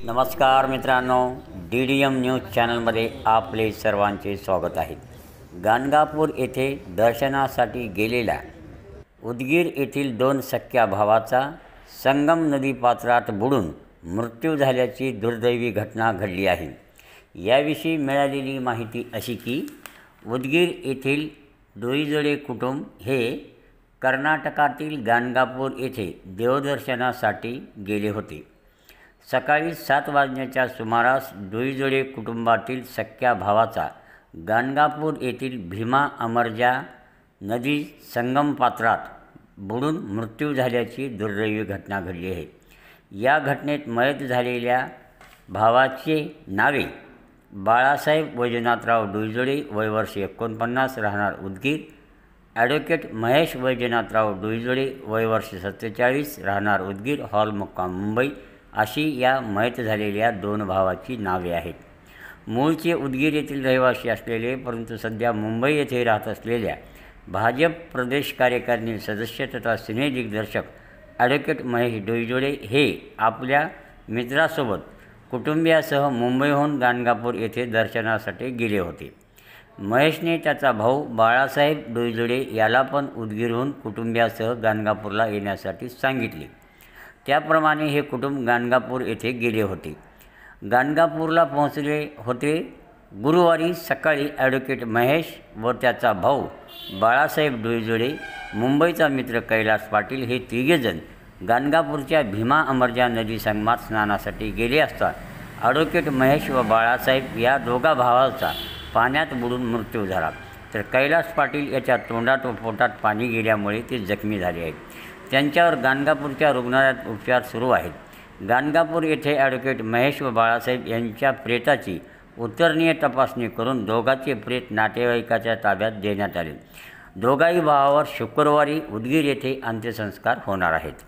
नमस्कार मित्रांनो, DDM news चॅनलमध्ये आपले सर्वांचे स्वागत आहे। गाणगापूर येथे दर्शनासाठी गेलेल्या उदगीर येथील 2 सख्या भावाचा संगम नदी पात्रात बुडून मृत्यू झाल्याची दुर्दैवी घटना घडली आहे। याविषयी मिळालेली माहिती अशी की उदगीर येथील डोईजोडे कुटुंब हे कर्नाटकातील गाणगापूर येथे देवदर्शनासाठी गेले होते। सकाळी 7 वाजण्याच्या सुमारास डोईजोडे कुटुंबातील सख्या भावाचा गाणगापूर येथील भीमा अमरजा नदी संगम पात्रात बुडून मृत्यू झाल्याची दुर्दैवी घटना घडली आहे। या घटनेत मयत झालेल्या भावाचे नावे बाळासाहेब वैजनाथराव डोईजोडे, वय वर्ष 49, राहणार उदगीर, ॲडव्होकेट महेश वैजनाथराव डोईजोडे, वय वर्ष 47, राहणार उदगीर, हॉल मुक्काम मुंबई अशी या मयत झालेल्या 2 भावाची नावे आहेत। मूळचे उदगीर येथील रहिवासी असलेले परंतु सध्या मुंबई येथे राहत असलेल्या भाजप प्रदेश कार्यकारिणी सदस्य तथा सिने दिग्दर्शक ॲडव्होकेट महेश डोईजोडे हे आपल्या मित्रासोबत कुटुंबियासह मुंबईहून गाणगापूर येथे दर्शनासाठी गेले होते। महेशने त्याचा भाऊ बाळासाहेब डोईजोडे याला पण उदगीरहून कुटुंबियासह गाणगापूरला येण्यासाठी सांगितले। त्याप्रमाणे हे कुटुंब गाणगापूर येथे गेले होते। गाणगापूरला पोहोचले होते। गुरुवारी सकाळी ॲडव्होकेट महेश व त्याचा भाऊ बाळासाहेब डोईजोडे, मुंबईचा मित्र कैलास पाटील हे तिघेजण गाणगापूरच्या भीमा अमरजा नदी संगमात स्नानासाठी गेले असता ॲडव्होकेट महेश व बाळासाहेब या दोघा भावाचा पाण्यात बुडून मृत्यू झाला, तर कैलास पाटील याच्या तोंडात व पोटात पाणी गेल्यामुळे ते जखमी झाले आहेत। त्यांच्यावर गाणगापूरच्या रुग्णालयात उपचार सुरू आहेत। गाणगापूर येथे ॲडव्होकेट महेश व बाळासाहेब यांच्या प्रेताची उत्तरनीय तपासणी करून दोघांचे प्रेत नातेवाईकाच्या ताब्यात देण्यात आले। दोघाही भावावर शुक्रवारी उदगीर येथे अंत्यसंस्कार होणार आहेत।